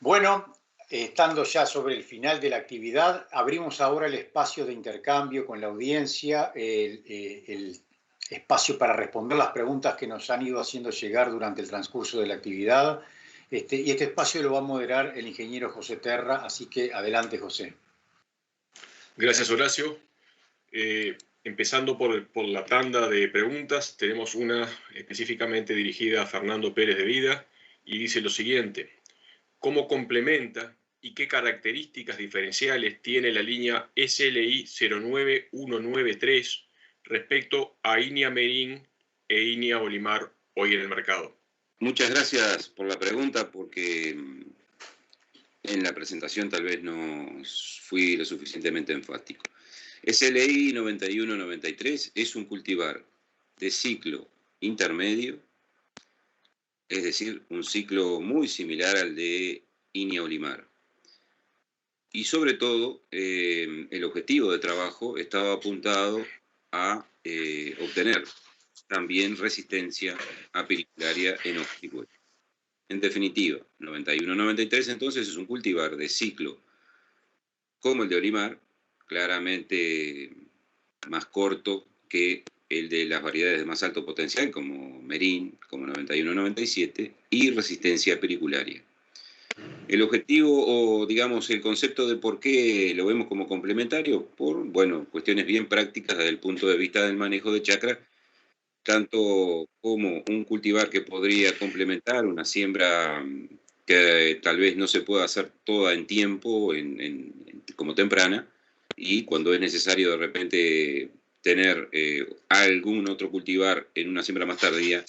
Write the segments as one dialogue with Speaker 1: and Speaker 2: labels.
Speaker 1: Bueno, estando ya sobre el final de la actividad, abrimos ahora el espacio de intercambio con la audiencia, el espacio para responder las preguntas que nos han ido haciendo llegar durante el transcurso de la actividad. Y este espacio lo va a moderar el ingeniero José Terra, así que adelante, José.
Speaker 2: Gracias, Horacio. Empezando por la tanda de preguntas, tenemos una específicamente dirigida a Fernando Pérez de Vida y dice lo siguiente: ¿cómo complementa y qué características diferenciales tiene la línea SLI 09193 respecto a INEA Merín e INEA Olimar hoy en el mercado?
Speaker 3: Muchas gracias por la pregunta, porque en la presentación tal vez no fui lo suficientemente enfático. SLI 9193 es un cultivar de ciclo intermedio, es decir, un ciclo muy similar al de INEA Olimar. Y sobre todo, el objetivo de trabajo estaba apuntado a obtener también resistencia apiricularia en hojas y huesos. En definitiva, 91-93 entonces es un cultivar de ciclo como el de Olimar, claramente más corto que el de las variedades de más alto potencial, como Merín, como 91-97, y resistencia pericularia. El objetivo, o digamos el concepto de por qué lo vemos como complementario, por, bueno, cuestiones bien prácticas desde el punto de vista del manejo de chacra, tanto como un cultivar que podría complementar una siembra que tal vez no se pueda hacer toda en tiempo, como temprana, y cuando es necesario de repente tener algún otro cultivar en una siembra más tardía,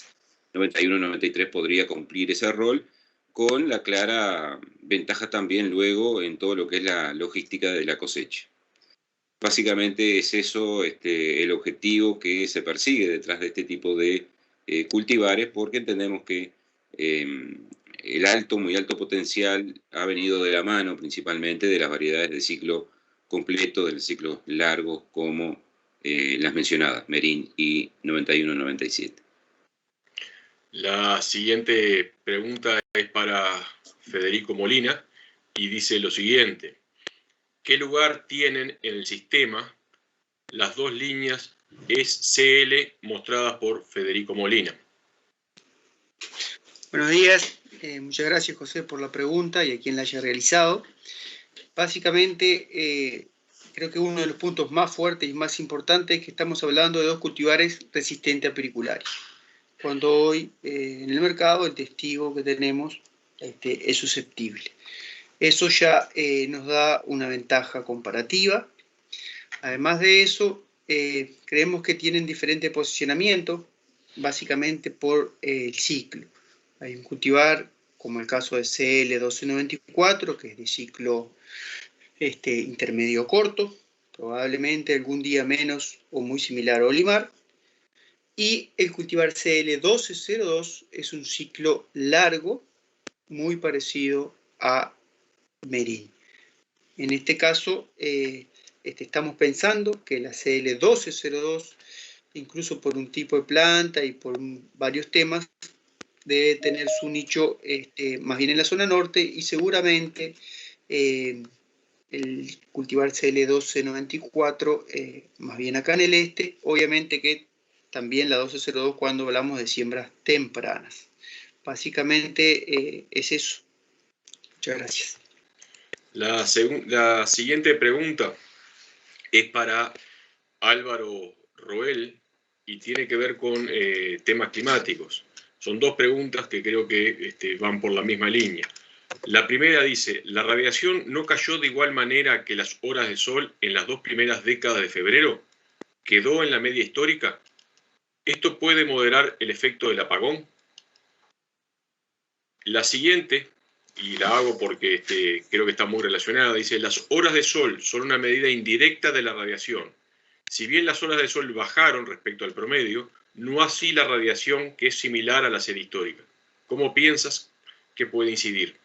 Speaker 3: 91-93 podría cumplir ese rol, con la clara ventaja también luego en todo lo que es la logística de la cosecha. Básicamente es eso el objetivo que se persigue detrás de este tipo de cultivares, porque entendemos que el muy alto potencial ha venido de la mano principalmente de las variedades de ciclo completo, del ciclo largo, como las mencionadas, Merín y 91-97.
Speaker 2: La siguiente pregunta es para Federico Molina y dice lo siguiente: ¿qué lugar tienen en el sistema las dos líneas SCL mostradas por Federico Molina?
Speaker 4: Buenos días, muchas gracias, José, por la pregunta y a quien la haya realizado. Básicamente, creo que uno de los puntos más fuertes y más importantes es que estamos hablando de dos cultivares resistentes a pericularia, cuando hoy en el mercado el testigo que tenemos es susceptible. Eso ya nos da una ventaja comparativa. Además de eso, creemos que tienen diferente posicionamiento, básicamente por el ciclo. Hay un cultivar, como el caso de CL1294, que es de ciclo intermedio corto, probablemente algún día menos o muy similar a Olimar. Y el cultivar CL1202 es un ciclo largo, muy parecido a Merín. En este caso, estamos pensando que la CL1202, incluso por un tipo de planta y por varios temas, debe tener su nicho más bien en la zona norte, y seguramente el cultivar CL1294 más bien acá en el este. Obviamente que también la 1202 cuando hablamos de siembras tempranas. Básicamente es eso. Muchas gracias.
Speaker 2: La siguiente pregunta es para Álvaro Roel y tiene que ver con temas climáticos. Son dos preguntas que creo que van por la misma línea. La primera dice: ¿la radiación no cayó de igual manera que las horas de sol en las dos primeras décadas de febrero? ¿Quedó en la media histórica? ¿Esto puede moderar el efecto del apagón? La siguiente, y la hago porque creo que está muy relacionada, dice: las horas de sol son una medida indirecta de la radiación. Si bien las horas de sol bajaron respecto al promedio, no así la radiación, que es similar a la serie histórica. ¿Cómo piensas que puede incidir?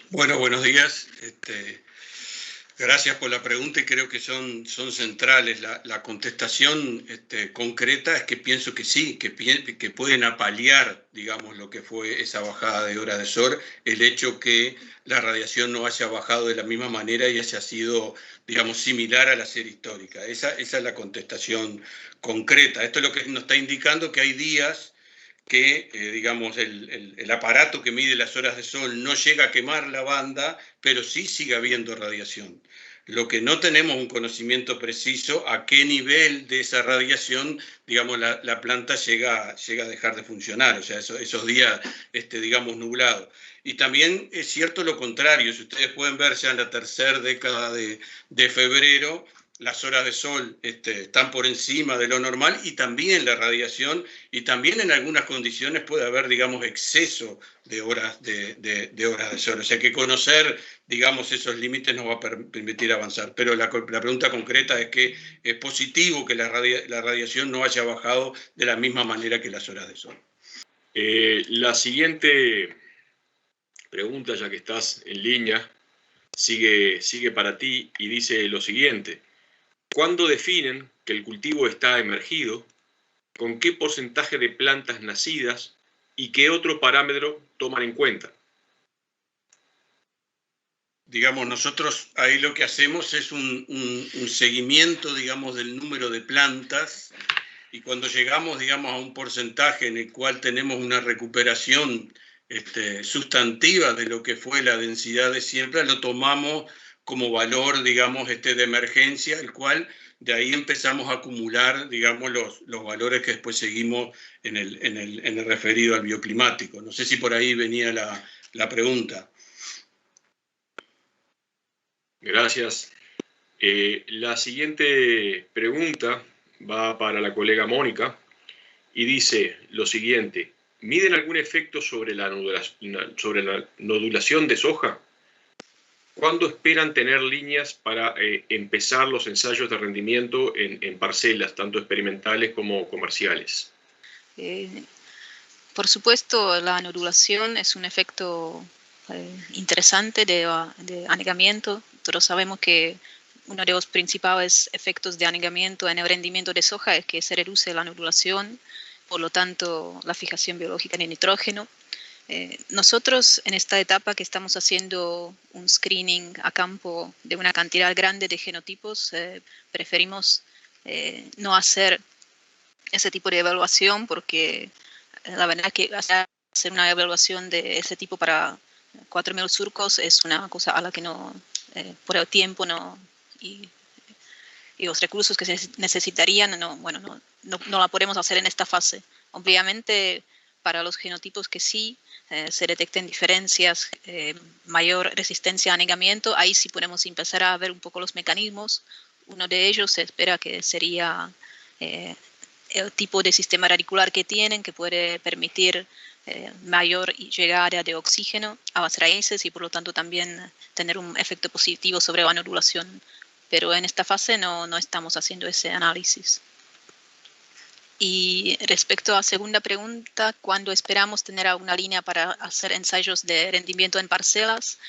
Speaker 5: Bueno, buenos días. Gracias por la pregunta y creo que son centrales. La contestación concreta es que pienso que sí, que pueden apalear, digamos, lo que fue esa bajada de horas de sol, el hecho que la radiación no haya bajado de la misma manera y haya sido, digamos, similar a la serie histórica. Esa es la contestación concreta. Esto es lo que nos está indicando que hay días que, digamos, el aparato que mide las horas de sol no llega a quemar la banda, pero sí sigue habiendo radiación. Lo que no tenemos un conocimiento preciso a qué nivel de esa radiación, digamos, la planta llega a dejar de funcionar, o sea, esos días, digamos, nublados. Y también es cierto lo contrario, si ustedes pueden ver ya en la tercera década de febrero, las horas de sol están por encima de lo normal y también la radiación, y también en algunas condiciones puede haber, digamos, exceso de horas de horas de sol. O sea que conocer, digamos, esos límites nos va a permitir avanzar. Pero la pregunta concreta es que es positivo que la radiación no haya bajado de la misma manera que las horas de sol.
Speaker 2: La siguiente pregunta, ya que estás en línea, sigue para ti y dice lo siguiente. ¿Cuándo definen que el cultivo está emergido? ¿Con qué porcentaje de plantas nacidas? ¿Y qué otro parámetro toman en cuenta?
Speaker 5: Digamos, nosotros ahí lo que hacemos es un seguimiento, digamos, del número de plantas, y cuando llegamos, digamos, a un porcentaje en el cual tenemos una recuperación sustantiva de lo que fue la densidad de siembra, lo tomamos como valor, digamos, de emergencia, el cual de ahí empezamos a acumular, digamos, los valores que después seguimos en el referido al bioclimático. No sé si por ahí venía la pregunta.
Speaker 2: Gracias. La siguiente pregunta va para la colega Mónica y dice lo siguiente. ¿Miden algún efecto sobre la nodulación de soja? ¿Cuándo esperan tener líneas para empezar los ensayos de rendimiento en parcelas, tanto experimentales como comerciales?
Speaker 6: Por supuesto, la nodulación es un efecto interesante de anegamiento. Todos sabemos que uno de los principales efectos de anegamiento en el rendimiento de soja es que se reduce la nodulación, por lo tanto, la fijación biológica de nitrógeno. Nosotros en esta etapa que estamos haciendo un screening a campo de una cantidad grande de genotipos, preferimos no hacer ese tipo de evaluación porque la verdad que hacer una evaluación de ese tipo para 4.000 surcos es una cosa a la que no, por el tiempo no, y los recursos que se necesitarían, no la podemos hacer en esta fase. Obviamente, para los genotipos que sí se detecten diferencias, mayor resistencia a anegamiento, ahí sí podemos empezar a ver un poco los mecanismos. Uno de ellos se espera que sería el tipo de sistema radicular que tienen, que puede permitir mayor llegada de oxígeno a las raíces y por lo tanto también tener un efecto positivo sobre la nodulación. Pero en esta fase no estamos haciendo ese análisis. Y respecto a la segunda pregunta, ¿cuándo esperamos tener alguna línea para hacer ensayos de rendimiento en parcelas?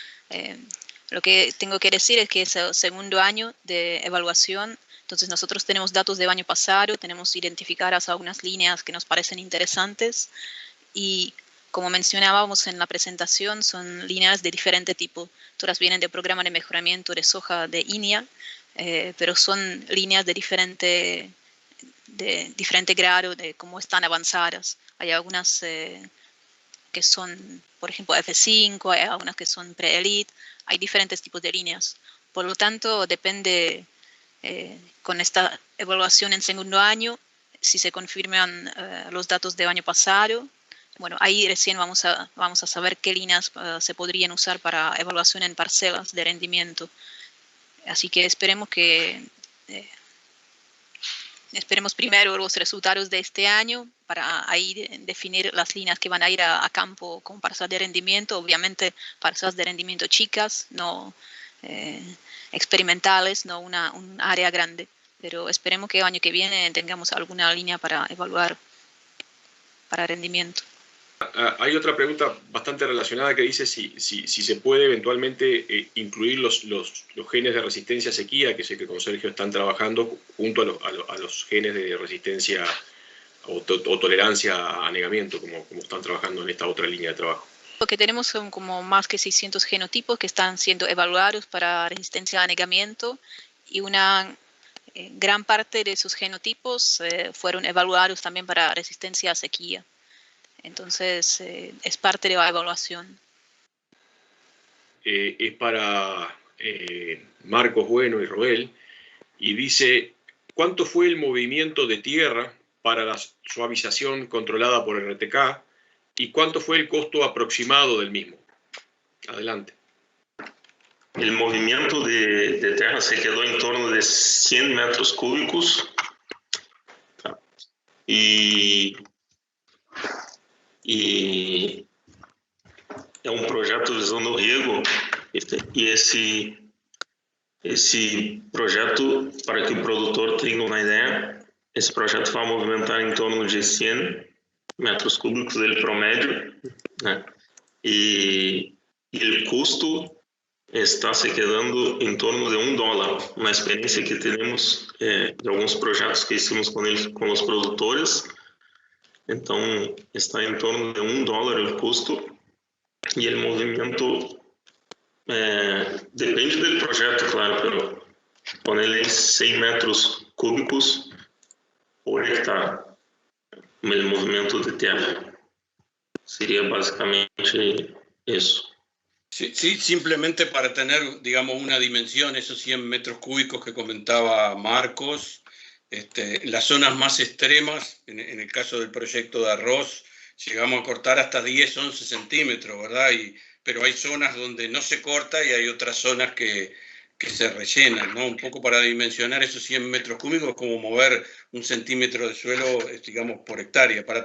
Speaker 6: Lo que tengo que decir es que es el segundo año de evaluación. Entonces nosotros tenemos datos del año pasado, tenemos identificadas algunas líneas que nos parecen interesantes y como mencionábamos en la presentación, son líneas de diferente tipo. Todas vienen del programa de mejoramiento de soja de INIA, pero son líneas de diferente grado de cómo están avanzadas. Hay algunas que son, por ejemplo, F5, hay algunas que son pre-elite, hay diferentes tipos de líneas. Por lo tanto, depende con esta evaluación en segundo año, si se confirman los datos del año pasado, bueno, ahí recién vamos a saber qué líneas se podrían usar para evaluación en parcelas de rendimiento. Así que esperemos primero los resultados de este año para ahí definir las líneas que van a ir a campo con parcelas de rendimiento, obviamente parcelas de rendimiento chicas, no experimentales, no un área grande, pero esperemos que el año que viene tengamos alguna línea para evaluar para rendimiento.
Speaker 2: Hay otra pregunta bastante relacionada que dice si se puede eventualmente incluir los genes de resistencia a sequía, que sé que con Sergio están trabajando, junto a los genes de resistencia o tolerancia a anegamiento, como están trabajando en esta otra línea de trabajo.
Speaker 6: Lo que tenemos son como más que 600 genotipos que están siendo evaluados para resistencia a anegamiento, y una gran parte de esos genotipos fueron evaluados también para resistencia a sequía. Entonces, es parte de la evaluación.
Speaker 2: Es para Marcos Bueno y Roel, y dice, ¿cuánto fue el movimiento de tierra para la suavización controlada por RTK y cuánto fue el costo aproximado del mismo? Adelante.
Speaker 7: El movimiento de tierra se quedó en torno de 100 metros cúbicos y é um projeto visando o riego, e esse projeto, para que o produtor tenha uma ideia, esse projeto vai movimentar em torno de 100 metros cúbicos dele promédio, né? E o custo está se quedando em torno de $1. Uma experiência que temos de alguns projetos que hicimos com os produtores. Então, está em torno de $1 o custo, e o movimento depende do projeto, claro, pero ponerle 100 metros cúbicos por hectare o movimento de terra. Sería básicamente eso.
Speaker 5: Sí, simplemente para tener, digamos, una dimensión, esos 100 metros cúbicos que comentaba Marcos, las zonas más extremas, en el caso del proyecto de arroz, llegamos a cortar hasta 10, 11 centímetros, ¿verdad? Pero hay zonas donde no se corta y hay otras zonas que se rellenan, ¿no? Un poco para dimensionar esos 100 metros cúbicos, como mover 1 centímetro de suelo, digamos, por hectárea, para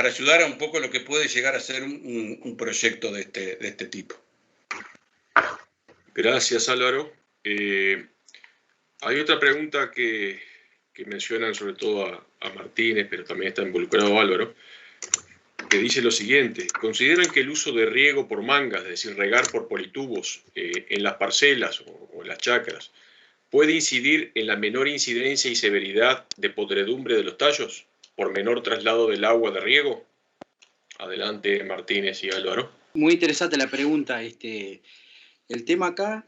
Speaker 5: ayudar a un poco lo que puede llegar a ser un proyecto de este tipo.
Speaker 2: Gracias, Álvaro. Hay otra pregunta que mencionan sobre todo a Martínez, pero también está involucrado Álvaro, que dice lo siguiente: ¿consideran que el uso de riego por mangas, es decir, regar por politubos en las parcelas o en las chacras, puede incidir en la menor incidencia y severidad de podredumbre de los tallos por menor traslado del agua de riego? Adelante, Martínez y Álvaro.
Speaker 4: Muy interesante la pregunta. El tema acá,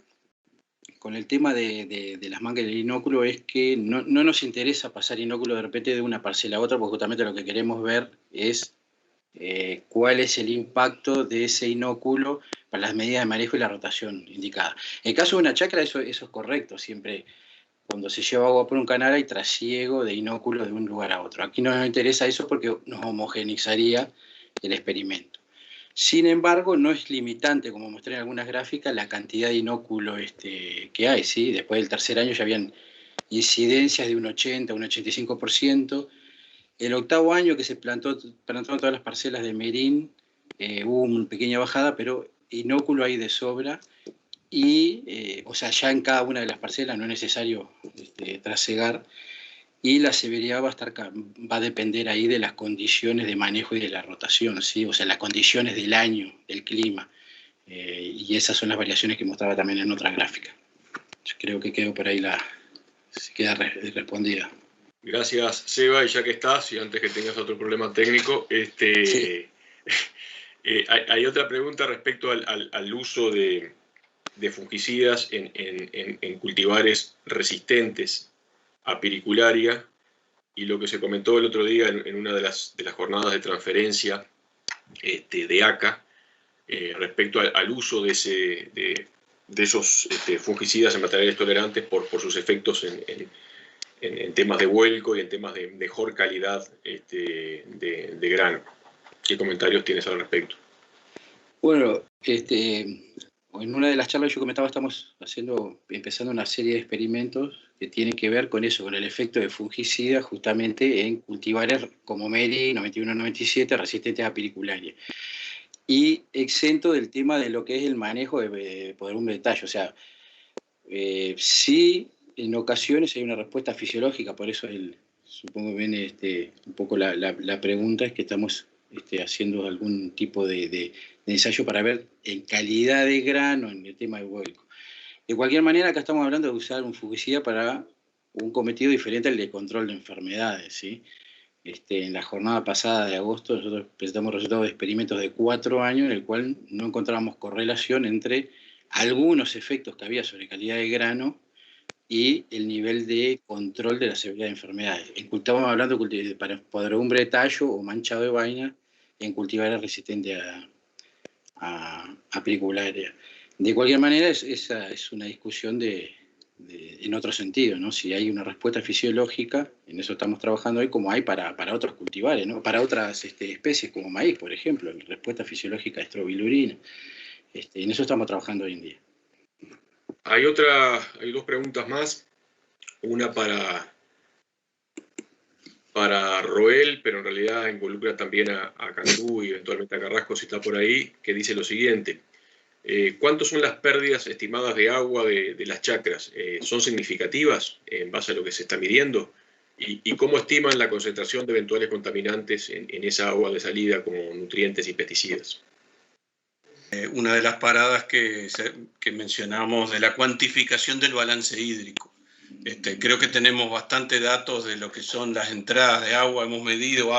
Speaker 4: con el tema de las mangas del inóculo, es que no nos interesa pasar inóculo de repente de una parcela a otra, porque justamente lo que queremos ver es cuál es el impacto de ese inóculo para las medidas de manejo y la rotación indicada. En el caso de una chacra eso es correcto, siempre cuando se lleva agua por un canal hay trasiego de inóculos de un lugar a otro. Aquí no nos interesa eso porque nos homogenizaría el experimento. Sin embargo, no es limitante, como mostré en algunas gráficas, la cantidad de inóculo que hay, ¿sí? Después del tercer año ya habían incidencias de un 80, un 85%. El octavo año que se plantaron todas las parcelas de Merín, hubo una pequeña bajada, pero inóculo hay de sobra. Y, o sea, ya en cada una de las parcelas no es necesario trasegar. Y la severidad va a depender ahí de las condiciones de manejo y de la rotación, ¿sí? O sea, las condiciones del año, del clima. Y esas son las variaciones que mostraba también en otra gráfica. Yo creo que quedó por ahí queda respondida.
Speaker 2: Gracias, Seba, y ya que estás, y antes que tengas otro problema técnico, sí. Hay otra pregunta respecto al uso de fungicidas en cultivares resistentes a piricularia, y lo que se comentó el otro día en una de las jornadas de transferencia de ACA respecto al uso de esos fungicidas en materiales tolerantes por sus efectos en temas de vuelco y en temas de mejor calidad de grano. ¿Qué comentarios tienes al respecto?
Speaker 4: Bueno, en una de las charlas yo comentaba, estamos empezando una serie de experimentos que tienen que ver con eso, con el efecto de fungicida justamente en cultivares como Meri 91-97 resistentes a piricularia. Y exento del tema de lo que es el manejo de podredumbre de tallo. O sea, sí, en ocasiones hay una respuesta fisiológica, por eso supongo que viene un poco la pregunta, es que estamos
Speaker 8: haciendo algún tipo de ensayo para ver en calidad de grano en el tema del vuelco. De cualquier manera, acá estamos hablando de usar un fungicida para un cometido diferente al de control de enfermedades, ¿sí? En la jornada pasada de agosto nosotros presentamos resultados de experimentos de 4 años en el cual no encontrábamos correlación entre algunos efectos que había sobre calidad de grano y el nivel de control de la severidad de enfermedades. Estábamos hablando de podredumbre de tallo o manchado de vaina en cultivares resistentes a pericularia. De cualquier manera, esa es una discusión en otro sentido, ¿no? Si hay una respuesta fisiológica, en eso estamos trabajando hoy, como hay para otros cultivares, ¿no? Para otras especies como maíz, por ejemplo, la respuesta fisiológica a estrobilurina. En eso estamos trabajando hoy en día.
Speaker 2: Hay dos preguntas más. Una para Roel, pero en realidad involucra también a Cantú y eventualmente a Carrasco, si está por ahí, que dice lo siguiente. ¿Cuántas son las pérdidas estimadas de agua de las chacras? ¿Son significativas en base a lo que se está midiendo? ¿Y cómo estiman la concentración de eventuales contaminantes en esa agua de salida como nutrientes y pesticidas?
Speaker 5: Una de las paradas que mencionamos de la cuantificación del balance hídrico. Creo que tenemos bastante datos de lo que son las entradas de agua. Hemos medido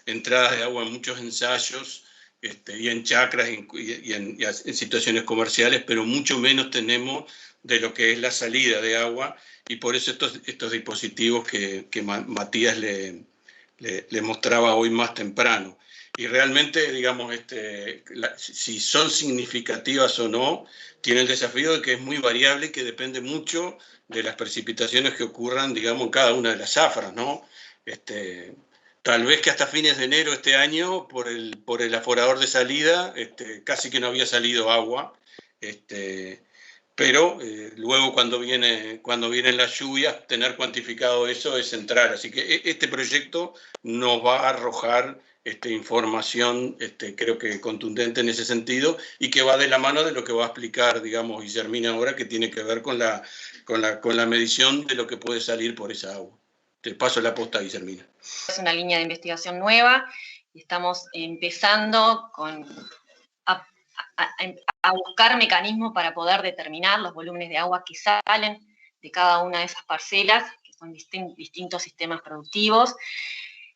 Speaker 5: entradas de agua en muchos ensayos, y en chacras y en situaciones comerciales, pero mucho menos tenemos de lo que es la salida de agua, y por eso estos dispositivos que Matías le mostraba hoy más temprano. Y realmente, digamos, si son significativas o no, tiene el desafío de que es muy variable y que depende mucho de las precipitaciones que ocurran, digamos, en cada una de las zafras, ¿no? Tal vez que hasta fines de enero este año, por el aforador de salida, casi que no había salido agua, pero luego cuando vienen las lluvias, tener cuantificado eso es central. Así que este proyecto nos va a arrojar información, creo que contundente en ese sentido, y que va de la mano de lo que va a explicar, digamos, Guillermina ahora, que tiene que ver con la medición de lo que puede salir por esa agua. Te paso la posta, Guillermina.
Speaker 9: Es una línea de investigación nueva y estamos empezando a buscar mecanismos para poder determinar los volúmenes de agua que salen de cada una de esas parcelas, que son distintos sistemas productivos.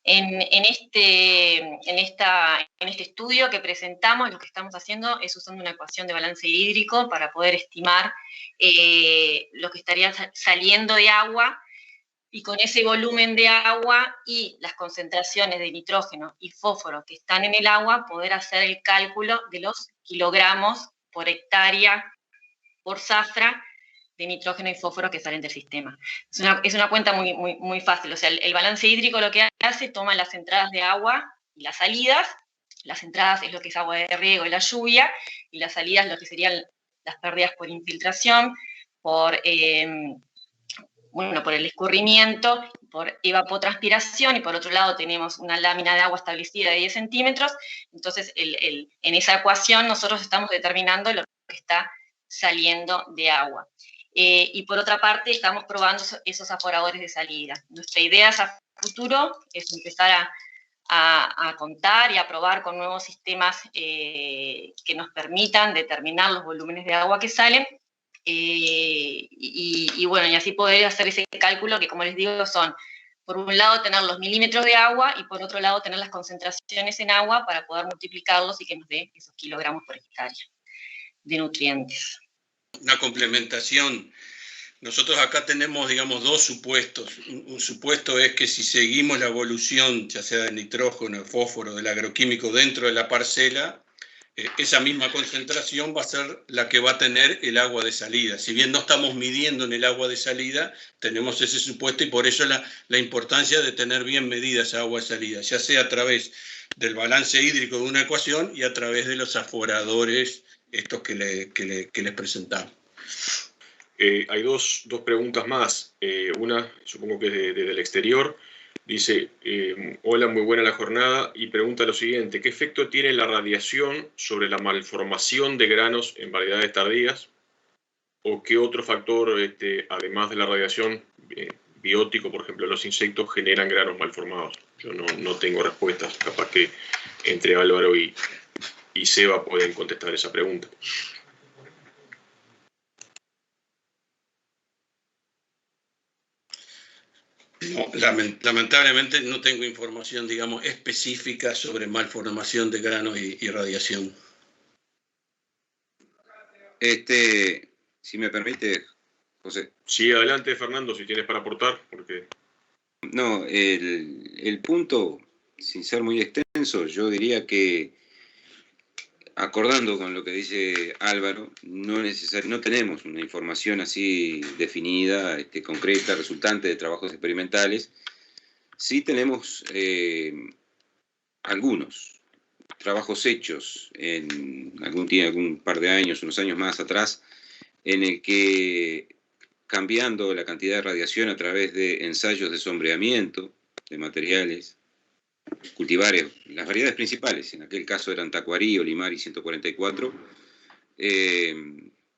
Speaker 9: En este estudio que presentamos, lo que estamos haciendo es usando una ecuación de balance hídrico para poder estimar lo que estaría saliendo de agua, y con ese volumen de agua y las concentraciones de nitrógeno y fósforo que están en el agua, poder hacer el cálculo de los kilogramos por hectárea por zafra de nitrógeno y fósforo que salen del sistema. Es una cuenta muy, muy, muy fácil. O sea, el balance hídrico lo que hace, toma las entradas de agua y las salidas. Las entradas es lo que es agua de riego y la lluvia, y las salidas lo que serían las pérdidas por infiltración, por el escurrimiento, por evapotranspiración, y por otro lado tenemos una lámina de agua establecida de 10 centímetros. Entonces, en esa ecuación nosotros estamos determinando lo que está saliendo de agua. Y por otra parte, estamos probando esos aforadores de salida. Nuestra idea a futuro es empezar a contar y a probar con nuevos sistemas que nos permitan determinar los volúmenes de agua que salen, y así poder hacer ese cálculo que, como les digo, son, por un lado, tener los milímetros de agua, y por otro lado, tener las concentraciones en agua para poder multiplicarlos y que nos dé esos kilogramos por hectárea de nutrientes.
Speaker 5: Una complementación. Nosotros acá tenemos, digamos, dos supuestos. Un supuesto es que si seguimos la evolución, ya sea del nitrógeno, del fósforo, del agroquímico dentro de la parcela, esa misma concentración va a ser la que va a tener el agua de salida. Si bien no estamos midiendo en el agua de salida, tenemos ese supuesto, y por eso la importancia de tener bien medida esa agua de salida, ya sea a través del balance hídrico de una ecuación y a través de los aforadores estos que les presentamos.
Speaker 2: Hay dos preguntas más. Una, supongo que desde el exterior. Dice, hola, muy buena la jornada, y pregunta lo siguiente: ¿qué efecto tiene la radiación sobre la malformación de granos en variedades tardías? ¿O qué otro factor, además de la radiación biótico, por ejemplo, los insectos, generan granos malformados? Yo no tengo respuestas, capaz que entre Álvaro y Seba pueden contestar esa pregunta.
Speaker 5: No, lamentablemente no tengo información, digamos, específica sobre malformación de grano y radiación.
Speaker 3: Si me permite, José.
Speaker 2: Sí, adelante, Fernando, si tienes para aportar, porque...
Speaker 3: No, el punto, sin ser muy extenso, yo diría que, acordando con lo que dice Álvaro, no tenemos una información así definida, concreta, resultante de trabajos experimentales. Sí tenemos algunos trabajos hechos en algún par de años, unos años más atrás, en el que, cambiando la cantidad de radiación a través de ensayos de sombreamiento de materiales, cultivares, las variedades principales, en aquel caso eran Tacuarí, Olimar y 144,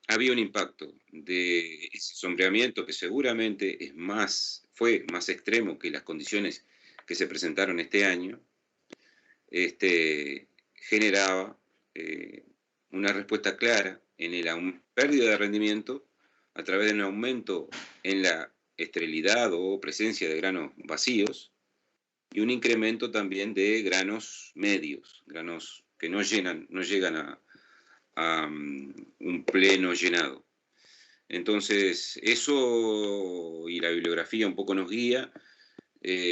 Speaker 3: había un impacto de ese sombreamiento que seguramente fue más extremo que las condiciones que se presentaron este año, generaba una respuesta clara en la pérdida de rendimiento a través de un aumento en la esterilidad o presencia de granos vacíos y un incremento también de granos medios, granos que no llegan a un pleno llenado. Entonces, eso y la bibliografía un poco nos guía,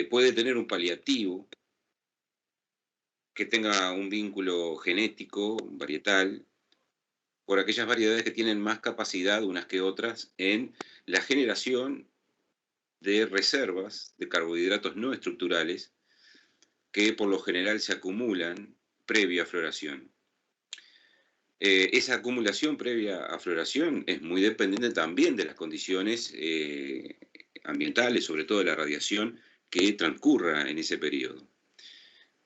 Speaker 3: puede tener un paliativo que tenga un vínculo genético, varietal, por aquellas variedades que tienen más capacidad unas que otras en la generación de reservas de carbohidratos no estructurales que por lo general se acumulan previo a floración. Esa acumulación previa a floración es muy dependiente también de las condiciones ambientales, sobre todo de la radiación que transcurra en ese periodo.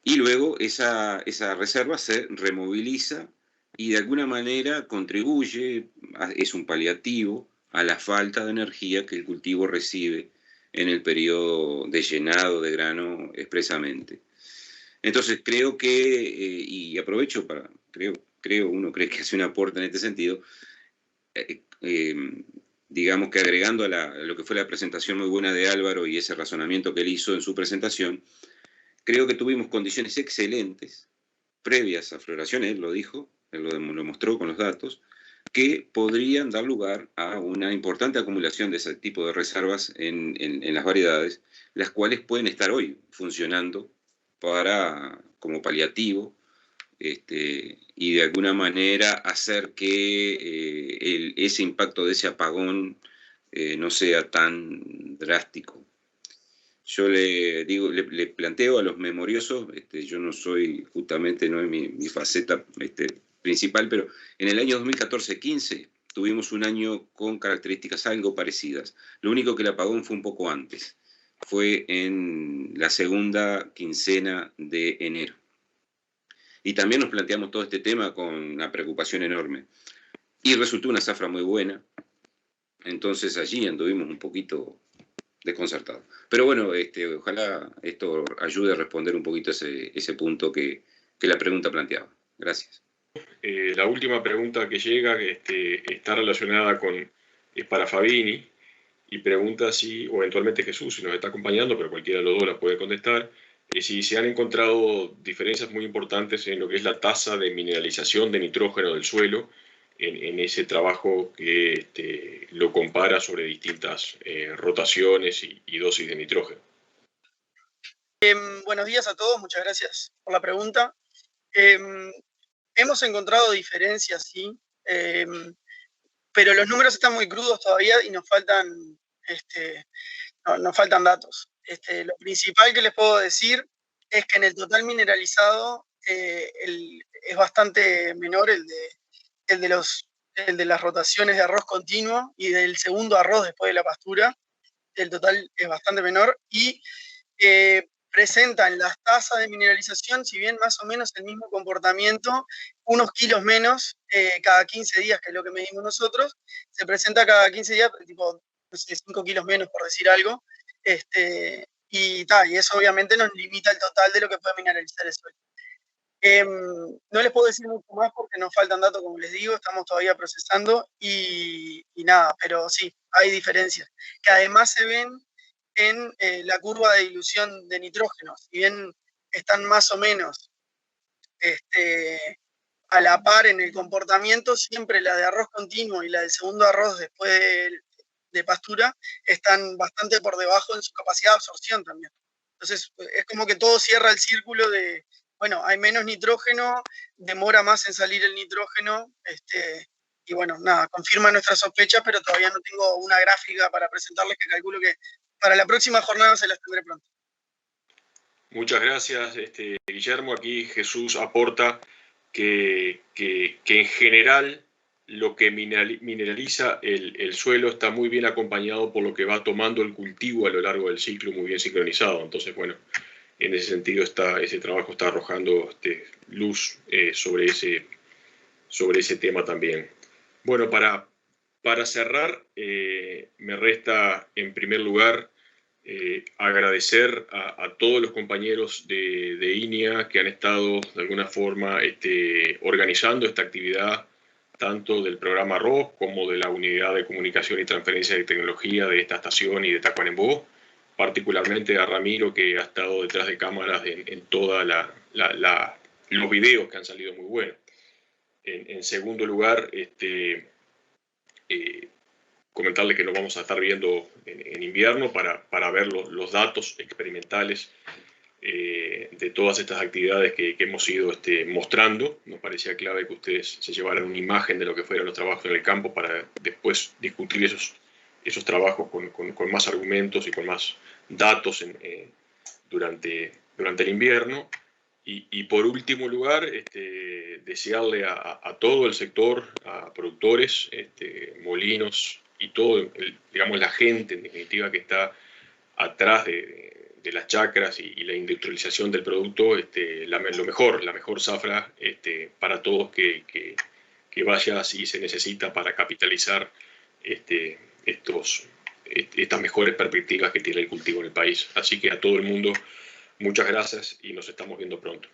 Speaker 3: Y luego esa reserva se removiliza y de alguna manera contribuye, es un paliativo a la falta de energía que el cultivo recibe en el periodo de llenado de grano expresamente. Entonces creo que, y aprovecho para, uno cree que hace un aporte en este sentido, digamos que agregando a lo que fue la presentación muy buena de Álvaro y ese razonamiento que él hizo en su presentación, creo que tuvimos condiciones excelentes, previas a floración, él lo dijo, él lo mostró con los datos, que podrían dar lugar a una importante acumulación de ese tipo de reservas en las variedades, las cuales pueden estar hoy funcionando como paliativo, y de alguna manera hacer que ese impacto de ese apagón no sea tan drástico. Yo le planteo a los memoriosos, yo no soy, justamente no es mi faceta principal, pero en el año 2014-15 tuvimos un año con características algo parecidas. Lo único que el apagón fue un poco antes, fue en la segunda quincena de enero. Y también nos planteamos todo este tema con una preocupación enorme. Y resultó una zafra muy buena, entonces allí anduvimos un poquito desconcertado. Pero bueno, ojalá esto ayude a responder un poquito ese punto que la pregunta planteaba. Gracias.
Speaker 2: La última pregunta que llega está relacionada es para Fabini, y pregunta si, o eventualmente Jesús, si nos está acompañando, pero cualquiera de los dos la puede contestar, si se han encontrado diferencias muy importantes en lo que es la tasa de mineralización de nitrógeno del suelo, en ese trabajo que lo compara sobre distintas rotaciones y dosis de nitrógeno.
Speaker 10: Buenos días a todos, muchas gracias por la pregunta. Hemos encontrado diferencias, sí, pero los números están muy crudos todavía y nos faltan datos. Lo principal que les puedo decir es que en el total mineralizado es bastante menor el de las rotaciones de arroz continuo y del segundo arroz después de la pastura. El total es bastante menor y presentan las tasas de mineralización, si bien más o menos el mismo comportamiento, unos kilos menos cada 15 días, que es lo que medimos nosotros, se presenta cada 15 días, tipo, no sé, 5 kilos menos, por decir algo, y eso obviamente nos limita el total de lo que puede mineralizar el suelo. No les puedo decir mucho más porque nos faltan datos, como les digo, estamos todavía procesando y nada, pero sí, hay diferencias, que además se ven en la curva de dilución de nitrógeno. Si bien están más o menos a la par en el comportamiento, siempre la de arroz continuo y la del segundo arroz después de pastura están bastante por debajo en su capacidad de absorción también. Entonces, es como que todo cierra el círculo de, bueno, hay menos nitrógeno, demora más en salir el nitrógeno, y bueno, nada, confirma nuestras sospechas, pero todavía no tengo una gráfica para presentarles que calculo que para la próxima jornada se las tendré pronto.
Speaker 2: Muchas gracias, Guillermo. Aquí Jesús aporta que en general lo que mineraliza el suelo está muy bien acompañado por lo que va tomando el cultivo a lo largo del ciclo, muy bien sincronizado. Entonces, bueno, en ese sentido ese trabajo está arrojando luz sobre ese tema también. Bueno, para cerrar, me resta en primer lugar agradecer a todos los compañeros de INEA que han estado de alguna forma organizando esta actividad, tanto del programa ROS como de la Unidad de Comunicación y Transferencia de Tecnología de esta estación y de Tacuarembó, particularmente a Ramiro, que ha estado detrás de cámaras en todos los videos que han salido muy buenos. En segundo lugar, comentarle que nos vamos a estar viendo en invierno para ver los datos experimentales de todas estas actividades que hemos ido mostrando. Nos parecía clave que ustedes se llevaran una imagen de lo que fueron los trabajos en el campo para después discutir esos trabajos con más argumentos y con más datos durante el invierno. Y por último lugar, desearle a todo el sector, a productores, molinos y todo, digamos, la gente en definitiva que está atrás de las chacras y la industrialización del producto, la mejor zafra para todos que vaya si se necesita para capitalizar estas mejores perspectivas que tiene el cultivo en el país. Así que a todo el mundo, muchas gracias y nos estamos viendo pronto.